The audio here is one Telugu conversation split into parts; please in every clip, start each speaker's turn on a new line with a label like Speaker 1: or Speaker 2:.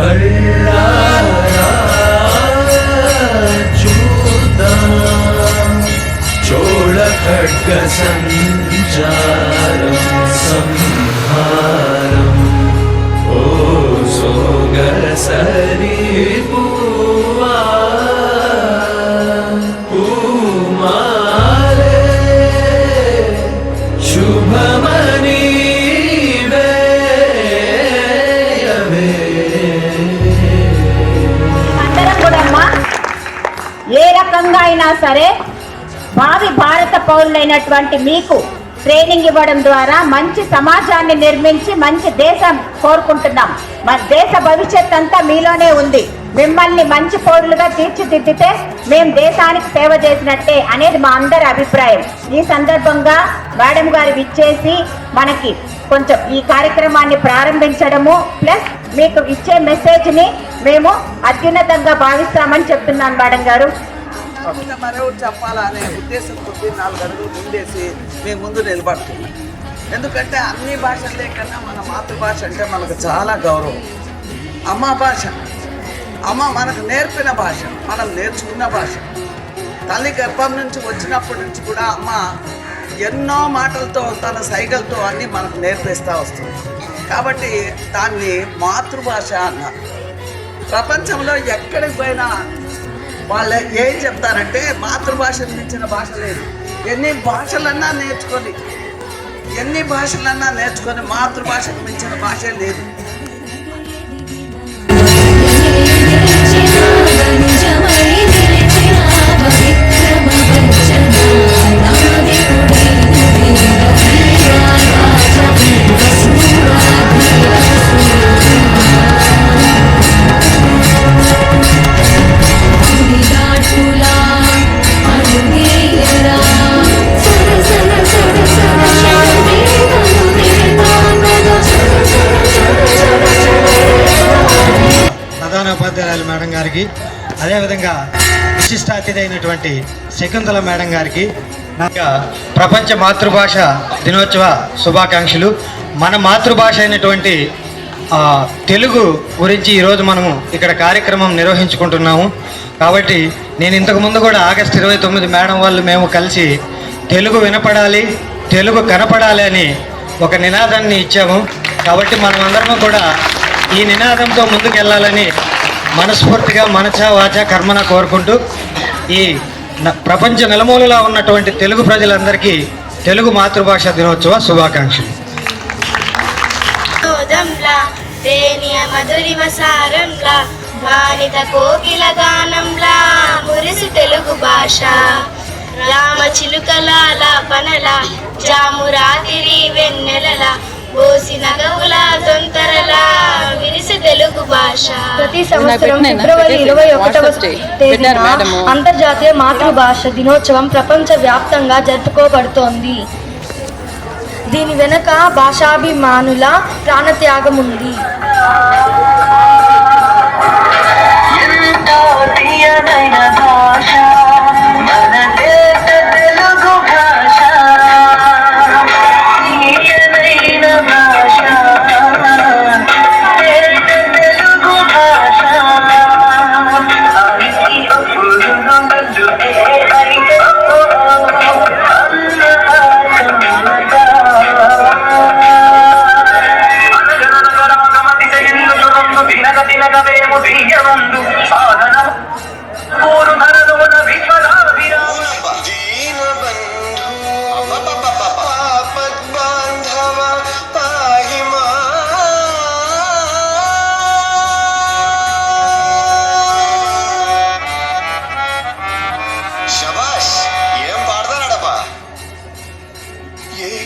Speaker 1: కళ్ళారా చూద్దాం చోళ ఖడ్గ సంచారం సంహారం ఓ సోగర సరి పూవా పూమాలే శుభమని
Speaker 2: ఏ రకంగా అయినా సరే భావి భారత పౌరులైనటువంటి మీకు ట్రైనింగ్ ఇవ్వడం ద్వారా మంచి సమాజాన్ని నిర్మించి మంచి దేశం కోరుకుంటున్నాం. మన దేశ భవిష్యత్ అంతా మీలోనే ఉంది. మిమ్మల్ని మంచి పౌరులుగా తీర్చిదిద్దితే మేము దేశానికి సేవ చేసినట్టే అనేది మా అందరి అభిప్రాయం. ఈ సందర్భంగా మేడం గారు విచ్చేసి మనకి కొంచెం ఈ కార్యక్రమాన్ని ప్రారంభించడము ప్లస్ మీకు ఇచ్చే మెసేజ్ని మేము అత్యున్నతంగా భావిస్తామని చెప్తున్నాను మేడం గారు.
Speaker 3: మరెవరు చెప్పాలనే ఉద్దేశంతో 4 అడుగులు ముందేసి మేము ముందు నిలబడుతున్నాం. ఎందుకంటే అన్ని భాషలే కన్నా మన మాతృభాష అంటే మనకు చాలా గౌరవం. అమ్మ భాష, అమ్మ మనకు నేర్పిన భాష, మనం నేర్చుకున్న భాష. తల్లి గర్భం నుంచి వచ్చినప్పటి నుంచి కూడా అమ్మ ఎన్నో మాటలతో తన సైగలతో అన్నీ మనకు నేర్పిస్తూ వస్తుంది. కాబట్టి దాన్ని మాతృభాష అన్నారు. ప్రపంచంలో ఎక్కడికి పోయినా వాళ్ళు ఏం చెప్తారంటే మాతృభాషను మించిన భాష లేదు. ఎన్ని భాషలన్నా నేర్చుకొని మాతృభాషకు మించిన భాషే లేదు.
Speaker 4: ఉపాధ్యాయులు మేడం గారికి, అదేవిధంగా విశిష్ట అతిథి అయినటువంటి శకుంతల మేడం గారికి ప్రపంచ మాతృభాష దినోత్సవ శుభాకాంక్షలు. మన మాతృభాష అయినటువంటి తెలుగు గురించి ఈరోజు మనము ఇక్కడ కార్యక్రమం నిర్వహించుకుంటున్నాము. కాబట్టి నేను ఇంతకుముందు కూడా ఆగస్టు 29 మేడం వాళ్ళు మేము కలిసి తెలుగు వినపడాలి, తెలుగు కనపడాలి అని ఒక నినాదాన్ని ఇచ్చాము. కాబట్టి మనమందరం కూడా ఈ నినాదంతో ముందుకెళ్ళాలని మనస్ఫూర్తిగా మనస వాచ కర్మన కోరుకుంటూ ఈ ప్రపంచ నలుమూలలా ఉన్నటువంటి తెలుగు ప్రజలందరికీ తెలుగు మాతృభాష దినోత్సవ శుభాకాంక్షలు.
Speaker 5: తెలుగు భాష రామ చిలుకల పనల జాము రాతిరి వెన్నెలల బోసిన గౌల తొంతరల విరిసి తెలుగు భాష.
Speaker 6: ప్రతి సంవత్సరం ఫిబ్రవరి 21వ తేదీన అంతర్జాతీయ మాతృభాష దినోత్సవం ప్రపంచ వ్యాప్తంగా జరుపుకోబడుతోంది. దీని వెనుక భాషాభిమానుల ప్రాణత్యాగం ఉంది.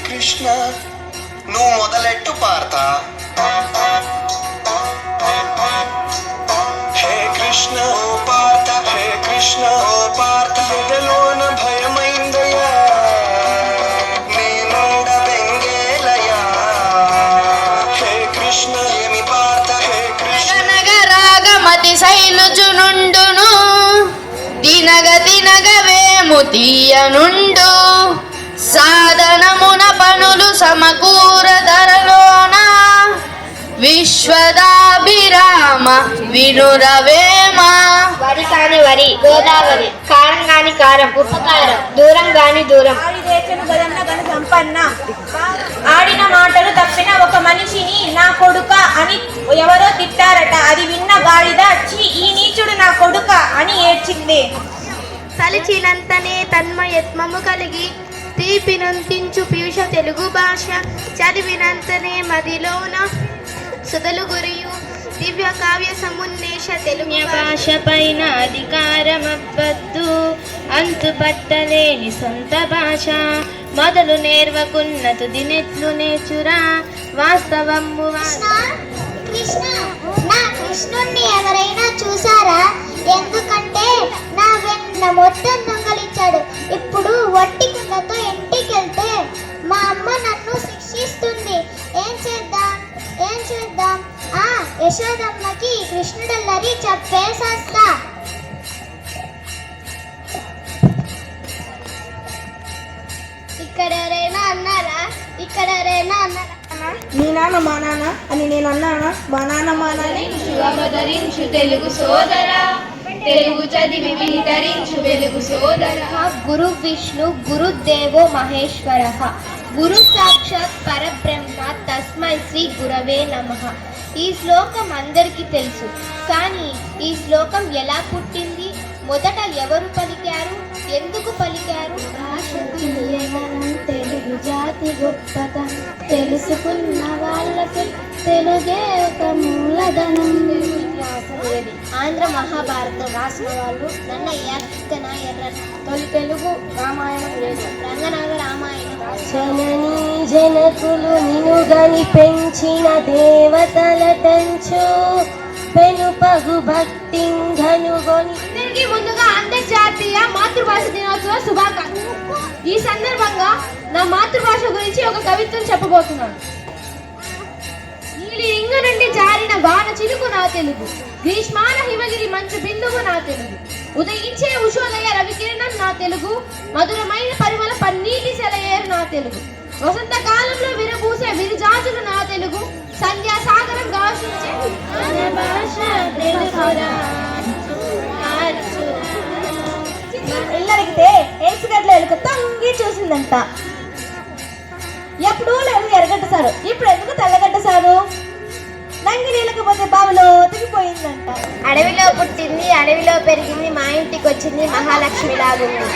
Speaker 7: కృష్ణ నువ్వు మొదలెట్టు పార్తా. హే కృష్ణ ఓ పార్త, హే కృష్ణ ఓ పార్త, ఎదలోన భయమైందయ్యా నేనుండ బెంగేలయ్యా. హే కృష్ణ ఏమి పార్త, హే కృష్ణ
Speaker 5: నగరాగమతి శైలుచునుండును తినగ తినగవేము తీయనుండు సాధనమున పనులు సమకూర ధరలోన విశ్వదాభిరామ వినురవేమ.
Speaker 6: వరి కాని వరి, గోదావరి, కారం కాని కారం, ఉప్పు కారం, దూరం కాని దూరం.
Speaker 2: సంపన్న ఆడిన మాటలు తప్పిన ఒక మనిషిని నా కొడుక అని ఎవరో తిట్టారట. అది విన్న గాడిద ఛీ ఈ నీచుడు నా కొడుక అని ఏడ్చింది.
Speaker 8: తలిచినంతనే తన్మయత్మము కలిగి తీపినంతించు పీయూష తెలుగు భాష చదివినంతనే మదిలోన సుధలు గురియు దివ్య కావ్య సమున్నేష తెలుగు భాష పైన అధికారమవ్వద్దు అంతు పట్టలేని సొంత భాష మొదలు నేర్వకున్న తుదినెట్లు నేర్చురా వాస్తవము.
Speaker 9: కృష్ణ నా కృష్ణుణ్ణి ఎవరైనా చూసారా? ఎందుకంటే నా మొత్తం దొంగలించాడు. ఇప్పుడు వట్టి కుండతో ఇంటికెళ్తే మా అమ్మ నన్ను శిక్షిస్తుంది. ఏం చేద్దాం? యశోదమ్మకి కృష్ణుడల్లరి చెప్పేసేస్తా. ఇక్కడ ఎవరైనా అన్నారా?
Speaker 6: మీ నాన్న మా నాన్న అని నేను అన్నానా? మా నాన్న మా నాన్న.
Speaker 8: అవతరించు తెలుగు సోదరా, తెలుగు చదివి వితరించు వెలుగు సోదరా.
Speaker 9: గురు విష్ణు గురుదేవో మహేశ్వర గురు సాక్షాత్ పరబ్రహ్మ తస్మై శ్రీ గురవే నమః. ఈ శ్లోకం అందరికీ తెలుసు, కానీ ఈ శ్లోకం ఎలా పుట్టింది? మొదట ఎవరు పలికారు? ఎందుకు పలికారు? తెలుగు జాతి గొప్పతనం తెలుసుకున్న వాళ్ళకి తెలుగే ఒక మూలధనం. ఆంధ్ర మహాభారతం రాసిన వాళ్ళు నన్నయ్య, తిక్కన, ఎర్రన్న. తొలి తెలుగు రామాయణం రంగనాథ రామాయణం. జననీ జనకులు నినుగని పెంచిన దేవతల టంచు పెనుపగు భక్తింగనుగొని.
Speaker 8: అందరికీ ముందుగా అంతర్జాతీయ మాతృభాష దినోత్సవ శుభాకాంక్షలు. ఈ సందర్భంగా నా మాతృభాష గురించి ఒక కవిత్వం చెప్పబోతున్నాను. నీలి రింగు నుండి జారిన వాన చిలుకు నా తెలుగు, గ్రీష్మాన హిమగిరి మంచు బిందువు నా తెలుగు, ఉదయించే ఉషోదయ రవికిరణం నా తెలుగు, మధురమైన పరిమళ పన్నీటి సెలయేరు నా తెలుగు, వసంత కాలంలో విరబూసే విరిజాజులు నా తెలుగు, సంధ్యా సాగరం గావించే భాష తెలుగురా.
Speaker 2: ఇల్లడిగితే ఏసుగడ్ల ఎలుక తొంగి చూసిందంట. ఎప్పుడూ లేదు ఎర్రగడ్డ సారు, ఇప్పుడు ఎందుకు తెల్లగడ్డ సారు? నంగి నీళ్ళకపోతే బావిలో తిరిగిపోయిందంట.
Speaker 9: అడవిలో పుట్టింది, అడవిలో పెరిగింది, మా ఇంటికి వచ్చింది మహాలక్ష్మి లాగుంది.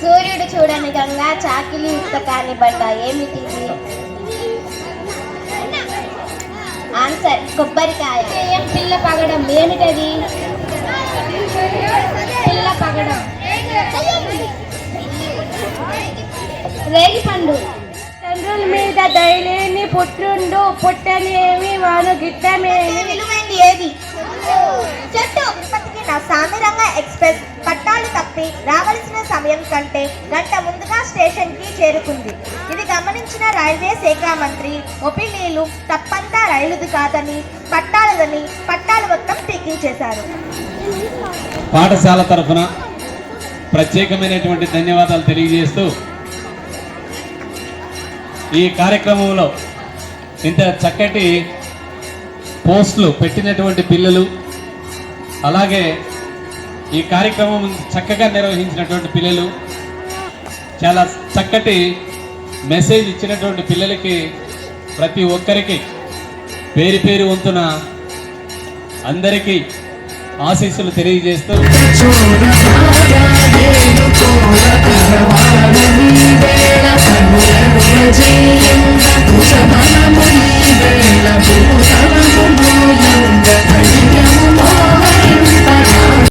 Speaker 9: సూర్యుడు చూడని గంగా, చాకిలి యుక్త కాని బండ. ఏమిటిది? ఆన్సర్ కొబ్బరికాయ.
Speaker 2: పిల్ల పగడం. ఏమిటది? పిల్ల పగడం. రేగి పండు. తండ్రుల మీద దయలేని పుట్రుండు, పుట్టనేమి వాను గిట్టమేమి.
Speaker 9: విలువైంది ఏది? చెట్టు. ఇప్పటికి నా సామిరంగ ఎక్స్ప్రెస్ పట్టాలు తప్పి రావలసిన సమయం కంటే గంట ముందుగా స్టేషన్ కి చేరుకుంది. ఇది గమనించిన రైల్వే శాఖ మంత్రి ఒపినీలు తప్పంతా రైలుది కాదని పట్టాలదని పట్టాలు మొత్తం పీకించేశారు.
Speaker 10: పాఠశాల తరఫున ప్రత్యేకమైనటువంటి ధన్యవాదాలు తెలియజేస్తూ ఈ కార్యక్రమంలో ఇంత చక్కటి పోస్టులు పెట్టినటువంటి పిల్లలు, అలాగే ఈ కార్యక్రమం చక్కగా నిర్వహించినటువంటి పిల్లలు, చాలా చక్కటి మెసేజ్ ఇచ్చినటువంటి పిల్లలకి ప్రతి ఒక్కరికి పేరు పేరు వంతున అందరికీ ఆశీస్సులు తెలియజేస్తూ